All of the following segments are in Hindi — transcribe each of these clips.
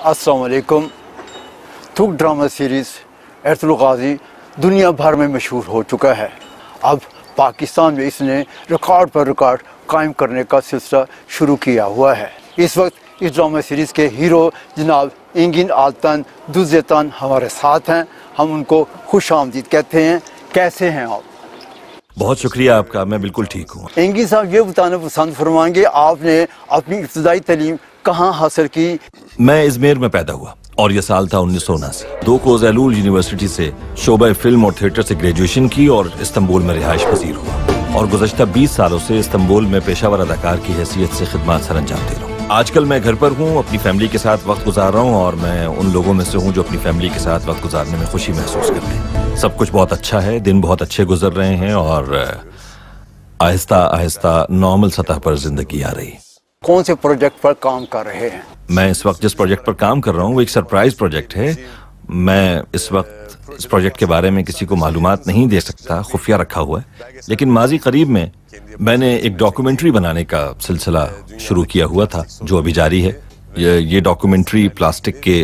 अस्सलाम वालेकुम। थुक ड्रामा सीरीज़ एरतुल गाज़ी दुनिया भर में मशहूर हो चुका है। अब पाकिस्तान में इसने रिकॉर्ड पर रिकॉर्ड कायम करने का सिलसिला शुरू किया हुआ है। इस वक्त इस ड्रामा सीरीज़ के हीरो जनाब इंगिन आल्तन दुज़ेतान हमारे साथ हैं। हम उनको खुश आमदीद कहते हैं। कैसे हैं आप? बहुत शुक्रिया आपका, मैं बिल्कुल ठीक हूँ। इंगिन साहब, ये बताना पसंद फरमाएंगे आपने अपनी इब्तदाई तालीम कहाँ हासिल की? मैं इजमेर में पैदा हुआ और ये साल था 1979। दो ज़ैलूल यूनिवर्सिटी से शोबा फिल्म और थिएटर से ग्रेजुएशन की और इस्तांबुल में रिहाइश पजीर हुआ और गुज़श्ता 20 सालों से इस्तांबुल में पेशावर अदाकार की हैसियत से खिदमत सर अंजाम दे रहा हूँ। आजकल मैं घर पर हूँ, अपनी फैमिली के साथ वक्त गुजार रहा हूँ और मैं उन लोगों में से हूँ जो अपनी फैमिली के साथ वक्त गुजारने में खुशी महसूस करते हैं। सब कुछ बहुत अच्छा है, दिन बहुत अच्छे गुजर रहे हैं और आहिस्ता आहिस्ता नॉर्मल सतह पर जिंदगी आ रही है। कौन से प्रोजेक्ट पर काम कर रहे हैं? मैं इस वक्त जिस प्रोजेक्ट पर काम कर रहा हूँ वो एक सरप्राइज प्रोजेक्ट है। मैं इस वक्त इस प्रोजेक्ट के बारे में किसी को मालूमात नहीं दे सकता, खुफिया रखा हुआ है। लेकिन माजी करीब में मैंने एक डॉक्यूमेंट्री बनाने का सिलसिला शुरू किया हुआ था जो अभी जारी है। ये डॉक्यूमेंट्री प्लास्टिक के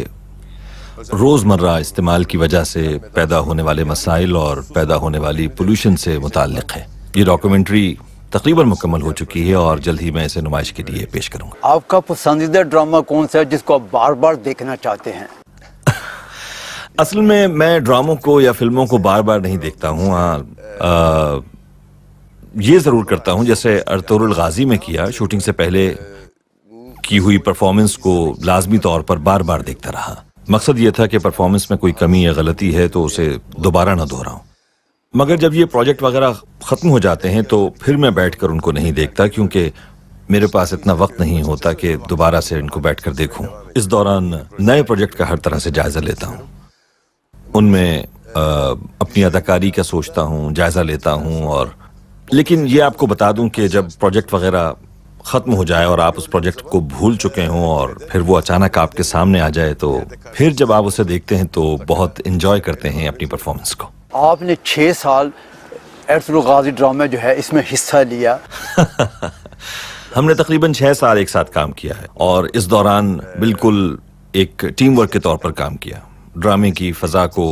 रोज़मर्रा इस्तेमाल की वजह से पैदा होने वाले मसाइल और पैदा होने वाली पोल्यूशन से मुताल्लिक़ है। ये डॉक्यूमेंट्री तकरीबन मुकम्मल हो चुकी है और जल्द ही मैं इसे नुमाइश के लिए पेश करूंगा। आपका पसंदीदा ड्रामा कौन सा है जिसको आप बार बार देखना चाहते हैं? असल में मैं ड्रामों को या फिल्मों को बार बार नहीं देखता हूँ। हाँ, ये जरूर करता हूँ जैसे अर्तुगरुल गाजी में किया, शूटिंग से पहले की हुई परफॉर्मेंस को लाजमी तौर पर बार बार देखता रहा। मकसद ये था कि परफॉर्मेंस में कोई कमी या गलती है तो उसे दोबारा ना दोहराऊं। मगर जब ये प्रोजेक्ट वगैरह ख़त्म हो जाते हैं तो फिर मैं बैठकर उनको नहीं देखता, क्योंकि मेरे पास इतना वक्त नहीं होता कि दोबारा से इनको बैठकर देखूं। इस दौरान नए प्रोजेक्ट का हर तरह से जायज़ा लेता हूं, उनमें अपनी अदाकारी का सोचता हूं, जायज़ा लेता हूं। और लेकिन ये आपको बता दूं कि जब प्रोजेक्ट वगैरह ख़त्म हो जाए और आप उस प्रोजेक्ट को भूल चुके हों और फिर वो अचानक आपके सामने आ जाए तो फिर जब आप उसे देखते हैं तो बहुत इंजॉय करते हैं अपनी परफॉर्मेंस को। आपने 6 साल एरतुगरुल गाजी ड्रामा जो है इसमें हिस्सा लिया। हमने तकरीबन 6 साल एक साथ काम किया है और इस दौरान बिल्कुल एक टीम वर्क के तौर पर काम किया। ड्रामे की फ़ज़ा को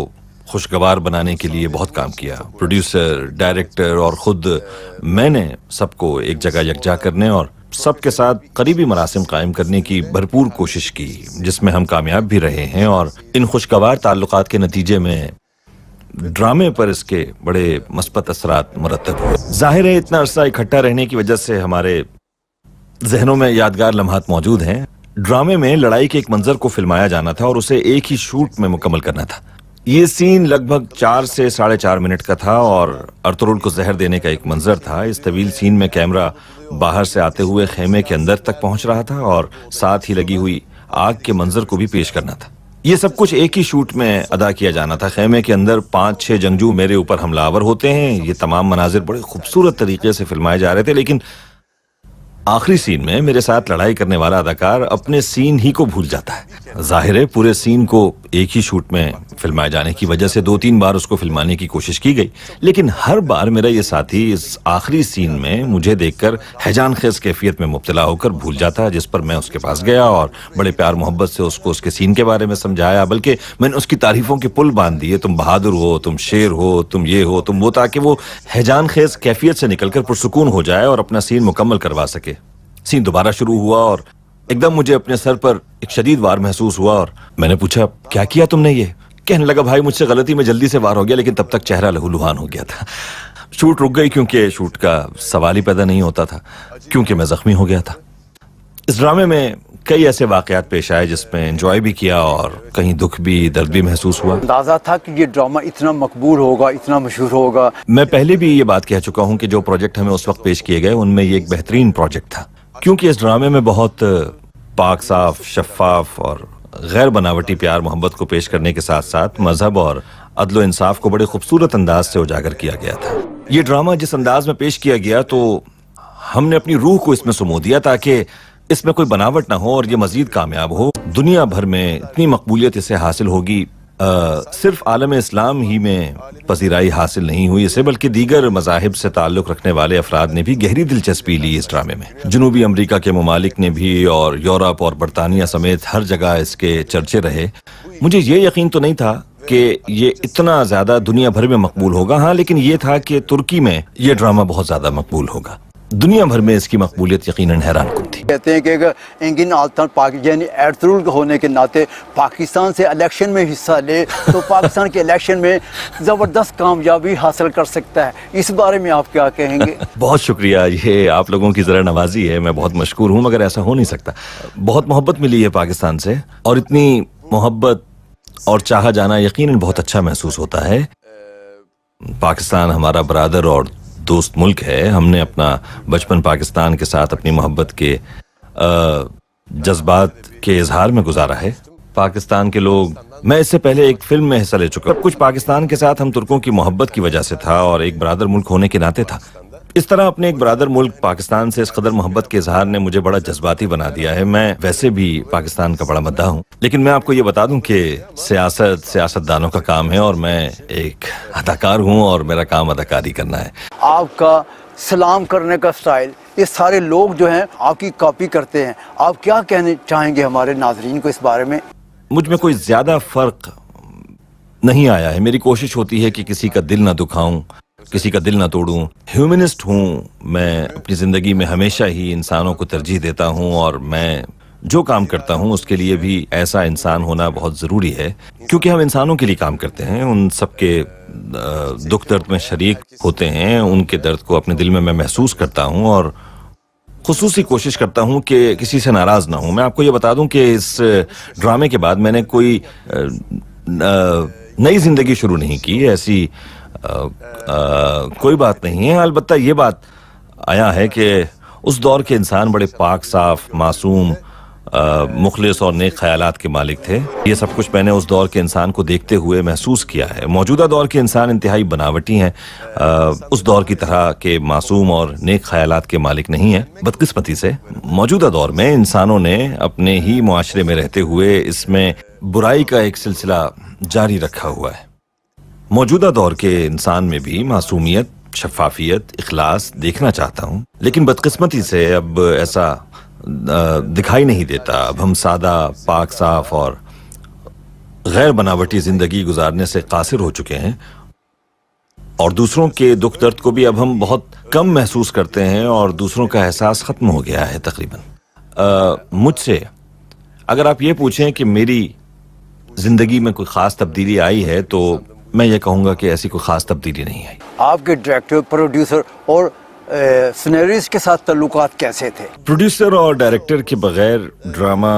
खुशगवार बनाने के लिए बहुत काम किया। प्रोड्यूसर, डायरेक्टर और ख़ुद मैंने सबको एक जगह यकजा करने और सबके साथ करीबी मरासिम कायम करने की भरपूर कोशिश की, जिसमें हम कामयाब भी रहे हैं। और इन खुशगवार ताल्लुकात के नतीजे में ड्रामे पर इसके बड़े मस्बत असरात मुरतब हुए। जाहिर है इतना अरसा इकट्ठा रहने की वजह से हमारे जहनों में यादगार लम्हात मौजूद हैं। ड्रामे में लड़ाई के एक मंजर को फिल्माया जाना था और उसे एक ही शूट में मुकम्मल करना था। ये सीन लगभग 4 से 4.5 मिनट का था और अर्तुगरुल को जहर देने का एक मंजर था। इस तवील सीन में कैमरा बाहर से आते हुए खेमे के अंदर तक पहुंच रहा था और साथ ही लगी हुई आग के मंजर को भी पेश करना था। ये सब कुछ एक ही शूट में अदा किया जाना था। खेमे के अंदर 5-6 जंगजू मेरे ऊपर हमलावर होते हैं। ये तमाम मनाजिर बड़े खूबसूरत तरीके से फिल्माए जा रहे थे, लेकिन आखिरी सीन में मेरे साथ लड़ाई करने वाला अदाकार अपने सीन ही को भूल जाता है। जाहिर है पूरे सीन को एक ही शूट में फिल्माए जाने की वजह से 2-3 बार उसको फिल्माने की कोशिश की गई, लेकिन हर बार मेरा ये साथी इस आखिरी सीन में मुझे देखकर हैजान खेज कैफियत में मुब्तला होकर भूल जाता, जिस पर मैं उसके पास गया और बड़े प्यार मोहब्बत से उसको उसके सीन के बारे में समझाया। बल्कि मैंने उसकी तारीफों के पुल बांध दिए, तुम बहादुर हो, तुम शेर हो, तुम ये हो, तुम वो, ताकि वो हैजान खेज कैफियत से निकलकर पुरसुकून हो जाए और अपना सीन मुकम्मल करवा सके। सीन दोबारा शुरू हुआ और एकदम मुझे अपने सर पर एक शदीद वार महसूस हुआ और मैंने पूछा, क्या किया तुमने? ये कहने लगा, भाई मुझसे गलती में जल्दी से वार हो गया, लेकिन तब तक चेहरा लहूलुहान हो गया था। शूट रुक गई क्योंकि शूट का सवाल ही पैदा नहीं होता था, क्योंकि मैं जख्मी हो गया था। इस ड्रामे में कई ऐसे वाकयात पेश आए जिसमें एंजॉय भी किया और कहीं दुख भी, दर्द भी महसूस हुआ। अंदाजा था कि ये ड्रामा इतना मकबूल होगा, इतना मशहूर होगा? मैं पहले भी ये बात कह चुका हूँ कि जो प्रोजेक्ट हमें उस वक्त पेश किए गए उनमें ये एक बेहतरीन प्रोजेक्ट था, क्योंकि इस ड्रामे में बहुत पाक साफ, शफाफ और गैर बनावटी प्यार मोहब्बत को पेश करने के साथ साथ मजहब और अदल इंसाफ को बड़े खूबसूरत अंदाज से उजागर किया गया था। ये ड्रामा जिस अंदाज में पेश किया गया तो हमने अपनी रूह को इसमें समो दिया ताकि इसमें कोई बनावट ना हो और ये मजीद कामयाब हो। दुनिया भर में इतनी मकबूलियत इसे हासिल होगी सिर्फ आलम इस्लाम ही में पजीराई हासिल नहीं हुई इसे, बल्कि दीगर मज़ाहिब से ताल्लुक़ रखने वाले अफराद ने भी गहरी दिलचस्पी ली इस ड्रामे में। जनूबी अमेरिका के ममालिक ने भी और यूरोप और बरतानिया समेत हर जगह इसके चर्चे रहे। मुझे ये यकीन तो नहीं था कि ये इतना ज़्यादा दुनिया भर में मकबूल होगा, हाँ, लेकिन ये था कि तुर्की में ये ड्रामा बहुत ज़्यादा मकबूल होगा। दुनिया भर में इसकी मकबूलियत यकीनन हैरानकुन थी। कहते हैं कि अगर इंगिन आल्तान यानी एर्तुगरुल होने के नाते पाकिस्तान से इलेक्शन में हिस्सा ले तो पाकिस्तान के इलेक्शन में ज़बरदस्त कामयाबी हासिल कर सकता है। इस बारे में आप क्या कहेंगे? बहुत शुक्रिया, ये आप लोगों की ज़रा नवाजी है, मैं बहुत मशकूर हूँ, मगर ऐसा हो नहीं सकता। बहुत मोहब्बत मिली है पाकिस्तान से, और इतनी मोहब्बत और चाहा जाना यकीनन बहुत अच्छा महसूस होता है। पाकिस्तान हमारा बरादर और दोस्त मुल्क है। हमने अपना बचपन पाकिस्तान के साथ अपनी मोहब्बत के जज्बात के इजहार में गुजारा है। पाकिस्तान के लोग, मैं इससे पहले एक फिल्म में हिस्सा ले चुका। सब कुछ पाकिस्तान के साथ हम तुर्कों की मोहब्बत की वजह से था और एक बरादर मुल्क होने के नाते था। इस तरह अपने एक बरादर मुल्क पाकिस्तान से इस कदर मोहब्बत के इजहार ने मुझे बड़ा जज्बाती बना दिया है। मैं वैसे भी पाकिस्तान का बड़ा मद्दाह हूँ, लेकिन मैं आपको ये बता दूं कि सियासतदानों का काम है और मैं एक अदाकार हूँ और मेरा काम अदाकारी करना है। आपका सलाम करने का स्टाइल, ये सारे लोग जो हैं आपकी कॉपी करते हैं। आप क्या कहने चाहेंगे हमारे नाजरीन को इस बारे में? मुझ में कोई ज्यादा फर्क नहीं आया है। मेरी कोशिश होती है कि किसी का दिल ना दुखाऊं, किसी का दिल ना तोड़ूं। ह्यूमनिस्ट हूँ मैं, अपनी जिंदगी में हमेशा ही इंसानों को तरजीह देता हूँ, और मैं जो काम करता हूँ उसके लिए भी ऐसा इंसान होना बहुत ज़रूरी है, क्योंकि हम इंसानों के लिए काम करते हैं। उन सबके दुख दर्द में शरीक होते हैं, उनके दर्द को अपने दिल में मैं महसूस करता हूँ और खुसूसी कोशिश करता हूँ कि किसी से नाराज़ ना हूँ। मैं आपको ये बता दूँ कि इस ड्रामे के बाद मैंने कोई नई जिंदगी शुरू नहीं की, ऐसी कोई बात नहीं है। अलबत्ता ये बात आया है कि उस दौर के इंसान बड़े पाक साफ, मासूम, मुखलिस और नेक ख्यालात के मालिक थे। ये सब कुछ मैंने उस दौर के इंसान को देखते हुए महसूस किया है। मौजूदा दौर के इंसान इंतहाई बनावटी हैं, उस दौर की तरह के मासूम और नेक ख्यालात के मालिक नहीं हैं। बदकिस्मती से मौजूदा दौर में इंसानों ने अपने ही मुआशरे में रहते हुए इसमें बुराई का एक सिलसिला जारी रखा हुआ है। मौजूदा दौर के इंसान में भी मासूमियत, शफाफियत, इखलास देखना चाहता हूँ, लेकिन बदकिस्मती से अब ऐसा दिखाई नहीं देता। अब हम सादा, पाक साफ और गैर बनावटी जिंदगी गुजारने से कासिर हो चुके हैं, और दूसरों के दुख दर्द को भी अब हम बहुत कम महसूस करते हैं, और दूसरों का एहसास खत्म हो गया है तकरीबन। मुझसे अगर आप ये पूछें कि मेरी जिंदगी में कोई खास तब्दीली आई है, तो मैं ये कहूँगा कि ऐसी कोई खास तब्दीली नहीं आई। आपके डायरेक्टर, प्रोड्यूसर और सिनेरिस्ट के साथ ताल्लुकात कैसे थे? प्रोड्यूसर और डायरेक्टर के बगैर ड्रामा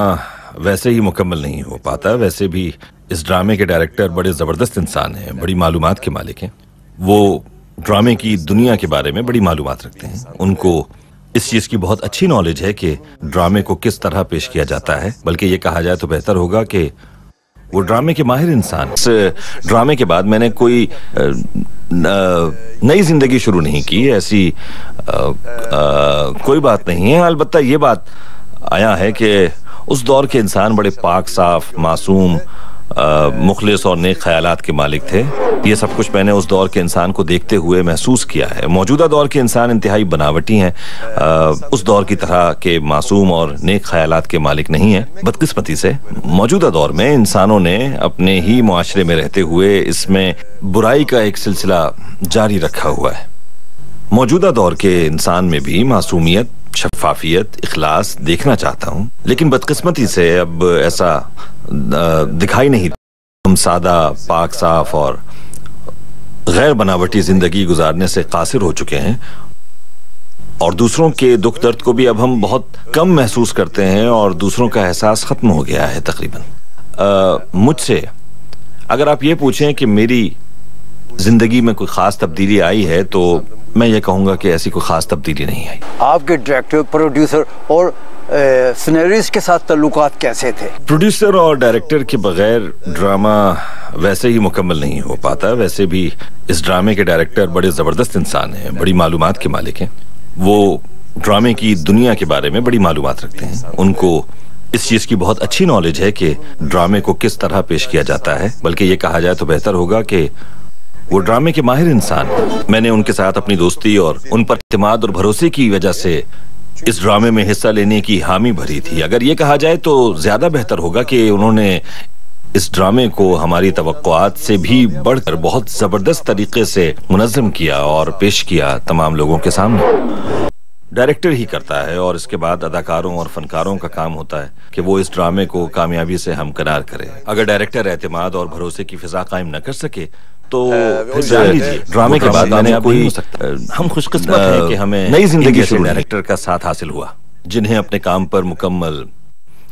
वैसे ही मुकम्मल नहीं हो पाता। वैसे भी इस ड्रामे के डायरेक्टर बड़े ज़बरदस्त इंसान हैं, बड़ी मालूमात के मालिक हैं। वो ड्रामे की दुनिया के बारे में बड़ी मालूमात रखते हैं। उनको इस चीज़ की बहुत अच्छी नॉलेज है कि ड्रामे को किस तरह पेश किया जाता है, बल्कि ये कहा जाए तो बेहतर होगा कि वो ड्रामे के माहिर इंसान। इस ड्रामे के बाद मैंने कोई नई जिंदगी शुरू नहीं की, ऐसी कोई बात नहीं है। अलबत्ता ये बात आया है कि उस दौर के इंसान बड़े पाक साफ, मासूम, मुखलिस और नेक ख्यालात के मालिक थे। ये सब कुछ मैंने उस दौर के इंसान को देखते हुए महसूस किया है। मौजूदा दौर के इंसान इंतहाई बनावटी हैं, उस दौर की तरह के मासूम और नेक ख्यालात के मालिक नहीं हैं। बदकिस्मती से मौजूदा दौर में इंसानों ने अपने ही मुआशरे में रहते हुए इसमें बुराई का एक सिलसिला जारी रखा हुआ है। मौजूदा दौर के इंसान में भी मासूमियत, शफाफियत, इखलास देखना चाहता हूँ, लेकिन बदकिस्मती से अब ऐसा दिखाई नहीं। हम सादा, पाक साफ और गैर बनावटी जिंदगी गुजारने से कासिर हो चुके हैं, और दूसरों के दुख दर्द को भी अब हम बहुत कम महसूस करते हैं, और दूसरों का एहसास खत्म हो गया है तकरीबन। मुझसे अगर आप ये पूछें कि मेरी जिंदगी में कोई खास तब्दीली आई है, तो मैं ये कहूँगा कि ऐसी कोई खास तब्दीली नहीं आई। आपके डायरेक्टर, प्रोड्यूसर और सिनेरिस्ट के साथ ताल्लुकात कैसे थे? प्रोड्यूसर और डायरेक्टर के बगैर ड्रामा वैसे ही मुकम्मल नहीं हो पाता। वैसे भी इस ड्रामे के डायरेक्टर बड़े ज़बरदस्त इंसान हैं, बड़ी मालूमात के मालिक हैं। वो ड्रामे की दुनिया के बारे में बड़ी मालूमात रखते हैं। उनको इस चीज की बहुत अच्छी नॉलेज है कि ड्रामे को किस तरह पेश किया जाता है, बल्कि ये कहा जाए तो बेहतर होगा कि वो ड्रामे के माहिर इंसान। मैंने उनके साथ अपनी दोस्ती और उन पर इत्मीनान और भरोसे की वजह से इस ड्रामे में हिस्सा लेने की हामी भरी थी। अगर ये कहा जाए तो ज्यादा बेहतर होगा कि उन्होंने इस ड्रामे को हमारी तवक्कुआत से भी बढ़कर बहुत जबरदस्त तरीके से मुनज़्ज़म किया और पेश किया तमाम लोगों के सामने। डायरेक्टर ही करता है और इसके बाद अदाकारों और फनकारों का काम होता है कि वो इस ड्रामे को कामयाबी से हमकिनार करे। अगर डायरेक्टर एतमाद और भरोसे की फिजा कायम न कर सके तो फिर जान लीजिए ड्रामे के बाद मैंने कोई हो सकता। हम खुशकिस्मत हैं कि हमें नई जिंदगी से डायरेक्टर का साथ हासिल हुआ, जिन्हें अपने काम पर मुकम्मल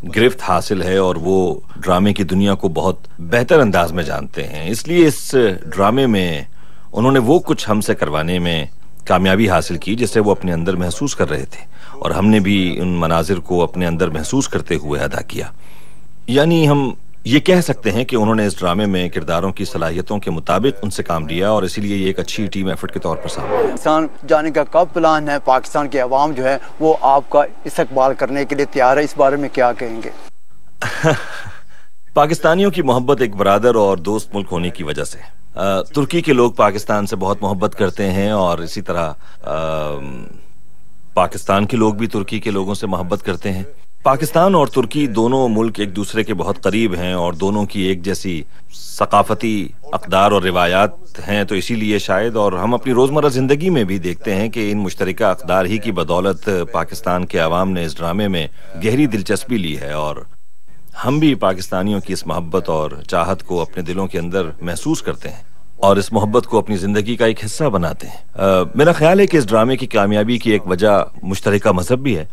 गिरफ्त हासिल है और वो ड्रामे की दुनिया को बहुत बेहतर अंदाज में जानते हैं। इसलिए इस ड्रामे में उन्होंने वो कुछ हमसे करवाने में कामयाबी हासिल की जिसे वो अपने अंदर महसूस कर रहे थे, और हमने भी उन मनाजिर को अपने अंदर महसूस करते हुए अदा किया। यानी हम ये कह सकते हैं कि उन्होंने इस ड्रामे में किरदारों की सलाहियतों के मुताबिक उनसे काम लिया और इसीलिए ये एक अच्छी टीम एफर्ट के तौर पर सामने आया। पाकिस्तान जाने का कब प्लान है? पाकिस्तान की आवाम जो है वो आपका इस्तकबाल करने के लिए तैयार है, इस बारे में क्या कहेंगे? पाकिस्तानियों की मोहब्बत एक बरादर और दोस्त मुल्क होने की वजह से तुर्की के लोग पाकिस्तान से बहुत मोहब्बत करते हैं और इसी तरह पाकिस्तान के लोग भी तुर्की के लोगों से मोहब्बत करते हैं। पाकिस्तान और तुर्की दोनों मुल्क एक दूसरे के बहुत करीब हैं और दोनों की एक जैसी सकाफती अक़दार और रिवायात हैं, तो इसीलिए शायद और हम अपनी रोज़मर्रा ज़िंदगी में भी देखते हैं कि इन मुश्तरका अक़दार ही की बदौलत पाकिस्तान के अवाम ने इस ड्रामे में गहरी दिलचस्पी ली है और हम भी पाकिस्तानियों की इस मोहब्बत और चाहत को अपने दिलों के अंदर महसूस करते हैं और इस मोहब्बत को अपनी ज़िंदगी का एक हिस्सा बनाते हैं। मेरा ख्याल है कि इस ड्रामे की कामयाबी की एक वजह मुश्तरका मजहब भी है,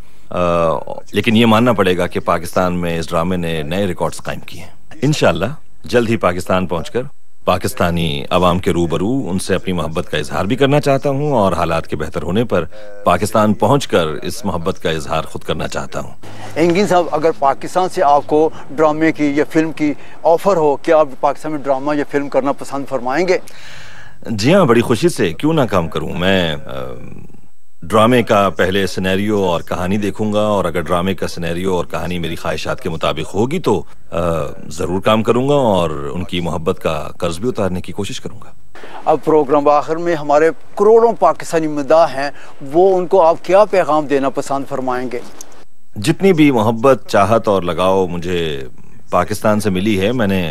लेकिन ये मानना पड़ेगा कि पाकिस्तान में इस ड्रामे ने नए रिकॉर्ड्स कायम किए हैं। इंशाअल्लाह जल्द ही पाकिस्तान पहुंचकर पाकिस्तानी अवाम के रूबरू उनसे अपनी मोहब्बत का इजहार भी करना चाहता हूं और हालात के बेहतर होने पर पाकिस्तान पहुंचकर इस मोहब्बत का इजहार खुद करना चाहता हूं। एंगिन साहब, अगर पाकिस्तान से आपको ड्रामे की या फिल्म की ऑफर हो, क्या आप पाकिस्तान में ड्रामा या फिल्म करना पसंद फरमाएंगे? जी हाँ, बड़ी खुशी से, क्यों ना काम करूं। मैं ड्रामे का पहले सिनेरियो और कहानी देखूंगा और अगर ड्रामे का सिनेरियो और कहानी मेरी ख्वाहिशात के मुताबिक होगी तो ज़रूर काम करूंगा और उनकी मोहब्बत का कर्ज भी उतारने की कोशिश करूंगा। अब प्रोग्राम आखिर में हमारे करोड़ों पाकिस्तानी मदाह हैं, वो उनको आप क्या पैगाम देना पसंद फरमाएंगे? जितनी भी मोहब्बत, चाहत और लगाव मुझे पाकिस्तान से मिली है, मैंने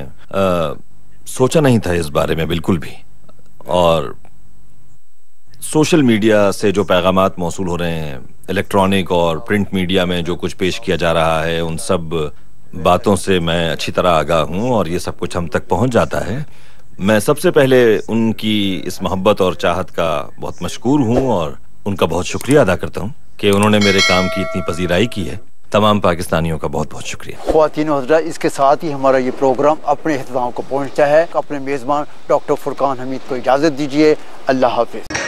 सोचा नहीं था इस बारे में बिल्कुल भी, और सोशल मीडिया से जो पैगामात मौसूल हो रहे हैं, इलेक्ट्रॉनिक और प्रिंट मीडिया में जो कुछ पेश किया जा रहा है, उन सब बातों से मैं अच्छी तरह आगाह हूँ और ये सब कुछ हम तक पहुँच जाता है। मैं सबसे पहले उनकी इस मोहब्बत और चाहत का बहुत मशकूर हूँ और उनका बहुत शुक्रिया अदा करता हूँ कि उन्होंने मेरे काम की इतनी पजीराई की है। तमाम पाकिस्तानियों का बहुत बहुत शुक्रिया। ख्वातीन और हज़रात, इसके साथ ही हमारा ये प्रोग्राम अपने इख्तिताम को पहुँचता है। अपने मेज़बान डॉक्टर फुरकान हमीद को इजाज़त दीजिए। अल्लाह हाफ़िज़।